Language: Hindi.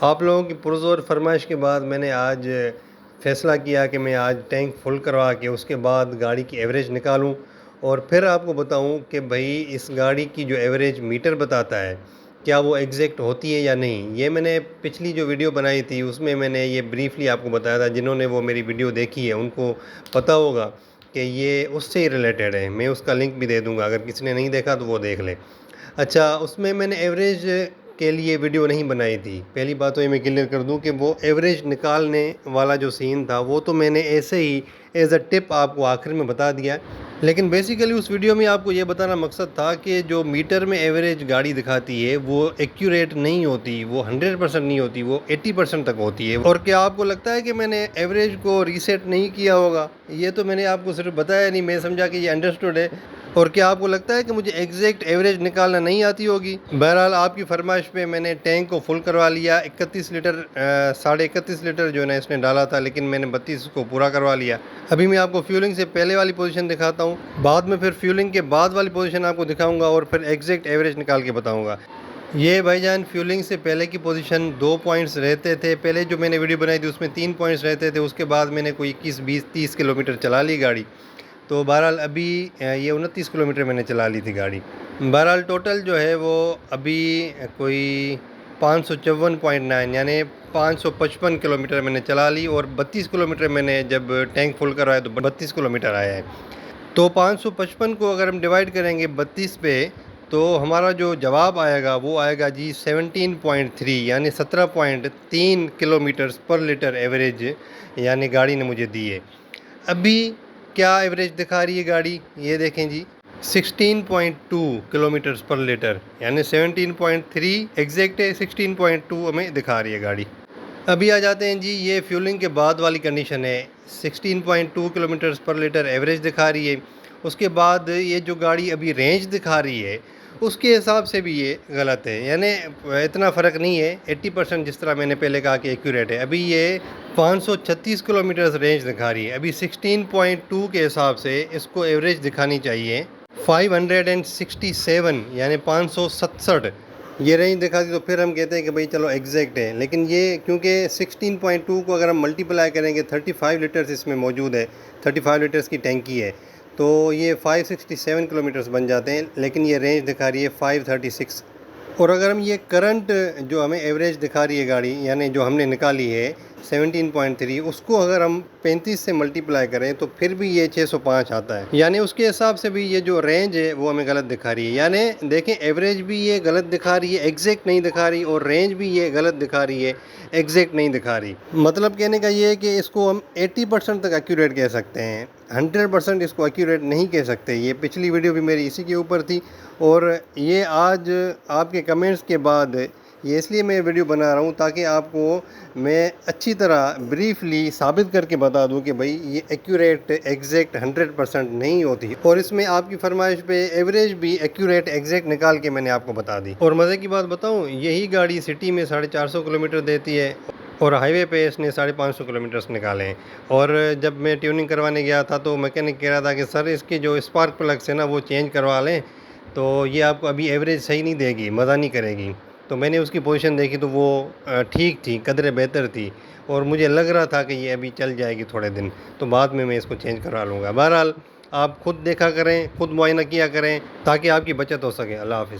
आप लोगों की पुरज़ोर फरमाइश के बाद मैंने आज फ़ैसला किया कि मैं आज टैंक फुल करवा के उसके बाद गाड़ी की एवरेज निकालूं और फिर आपको बताऊं कि भाई इस गाड़ी की जो एवरेज मीटर बताता है क्या वो एग्जैक्ट होती है या नहीं। ये मैंने पिछली जो वीडियो बनाई थी उसमें मैंने ये ब्रीफली आपको बताया था। जिन्होंने वो मेरी वीडियो देखी है उनको पता होगा कि ये उससे ही रिलेटेड है। मैं उसका लिंक भी दे दूँगा, अगर किसी ने नहीं देखा तो वो देख ले। अच्छा, उसमें मैंने एवरेज के लिए वीडियो नहीं बनाई थी। पहली बात तो ये मैं क्लियर कर दूं कि वो एवरेज निकालने वाला जो सीन था वो तो मैंने ऐसे ही एज अ टिप आपको आखिर में बता दिया। लेकिन बेसिकली उस वीडियो में आपको ये बताना मकसद था कि जो मीटर में एवरेज गाड़ी दिखाती है वो एक्यूरेट नहीं होती, वो 100% नहीं होती, वो 80% तक होती है। और क्या आपको लगता है कि मैंने एवरेज को रीसेट नहीं किया होगा? ये तो मैंने आपको सिर्फ बताया नहीं, मैं समझा कि ये अंडरस्टूड है। और क्या आपको लगता है कि मुझे एग्जैक्ट एवरेज निकालना नहीं आती होगी? बहरहाल आपकी फरमाइश पे मैंने टैंक को फुल करवा लिया। 31 लीटर 31.5 लीटर जो है ना इसने डाला था, लेकिन मैंने 32 को पूरा करवा लिया। अभी मैं आपको फ्यूलिंग से पहले वाली पोजीशन दिखाता हूँ, बाद में फिर फ्यूलिंग के बाद वाली पोजीशन आपको दिखाऊंगा और फिर एग्जैक्ट एवरेज निकाल के बताऊंगा। ये भाईजान फ्यूलिंग से पहले की पोजीशन 2 पॉइंट्स रहते थे। पहले जो मैंने वीडियो बनाई थी उसमें 3 पॉइंट्स रहते थे। उसके बाद मैंने कोई 21 20 30 किलोमीटर चला ली गाड़ी। तो बहरहाल अभी ये 29 किलोमीटर मैंने चला ली थी गाड़ी। बहरहाल टोटल जो है वो अभी कोई 554.9 यानी 555 किलोमीटर मैंने चला ली। और 32 किलोमीटर मैंने जब टैंक फुल करवाया तो 32 किलोमीटर आया है। तो 555 को अगर हम डिवाइड करेंगे 32 पे तो हमारा जो जवाब आएगा वो आएगा जी 17.3 यानी 17.3 किलोमीटर पर लीटर एवरेज यानी गाड़ी ने मुझे दी है। अभी क्या एवरेज दिखा रही है गाड़ी, ये देखें जी, 16.2 किलोमीटर्स पर लीटर यानी 17.3 एग्जैक्ट है, 16.2 हमें दिखा रही है गाड़ी। अभी आ जाते हैं जी, ये फ्यूलिंग के बाद वाली कंडीशन है। 16.2 किलोमीटर्स पर लीटर एवरेज दिखा रही है। उसके बाद ये जो गाड़ी अभी रेंज दिखा रही है उसके हिसाब से भी ये गलत है, यानी इतना फ़र्क नहीं है। 80% जिस तरह मैंने पहले कहा कि एक्यूरेट है। अभी ये 536 किलोमीटर रेंज दिखा रही है। अभी 16.2 के हिसाब से इसको एवरेज दिखानी चाहिए 567 यानी 567 ये रेंज दिखाती, तो फिर हम कहते हैं कि भाई चलो एग्जैक्ट है। लेकिन ये क्योंकि 16.2 को अगर हम मल्टीप्लाई करेंगे 35 लीटर्स इसमें मौजूद है, 35 लीटर्स की टैंकी है, तो ये 567 किलोमीटर्स बन जाते हैं। लेकिन ये रेंज दिखा रही है 536। और अगर हम ये करंट जो हमें एवरेज दिखा रही है गाड़ी यानी जो हमने निकाली है 17.3, उसको अगर हम 35 से मल्टीप्लाई करें तो फिर भी ये 605 आता है। यानी उसके हिसाब से भी ये जो रेंज है वो हमें गलत दिखा रही है। यानी देखें, एवरेज भी ये गलत दिखा रही है, एग्जैक्ट नहीं दिखा रही, और रेंज भी ये गलत दिखा रही है, एग्जैक्ट नहीं दिखा रही। मतलब कहने का ये है कि इसको हम 80% तक एक्यूरेट कह सकते हैं, 100% इसको एक्यूरेट नहीं कह सकते। ये पिछली वीडियो भी मेरी इसी के ऊपर थी और ये आज आपके कमेंट्स के बाद ये इसलिए मैं वीडियो बना रहा हूँ ताकि आपको मैं अच्छी तरह ब्रीफली साबित करके बता दूँ कि भाई ये एक्यूरेट एग्जैक्ट 100% नहीं होती। और इसमें आपकी फरमाइश पे एवरेज भी एक्यूरेट एग्जैक्ट निकाल के मैंने आपको बता दी। और मज़े की बात बताऊँ, यही गाड़ी सिटी में 450 किलोमीटर देती है और हाईवे पे इसने 550 किलोमीटर्स निकाले हैं। और जब मैं ट्यूनिंग करवाने गया था तो मैकेनिक कह रहा था कि सर इसके जो स्पार्क प्लग्स है ना वो चेंज करवा लें, तो ये आपको अभी एवरेज सही नहीं देगी, मज़ा नहीं करेगी। तो मैंने उसकी पोजीशन देखी तो वो ठीक थी, कदरे बेहतर थी, और मुझे लग रहा था कि ये अभी चल जाएगी थोड़े दिन, तो बाद में मैं इसको चेंज करवा लूँगा। बहरहाल आप खुद देखा करें, खुद मुआयना किया करें ताकि आपकी बचत हो सके। अल्लाह हाफ़िज़।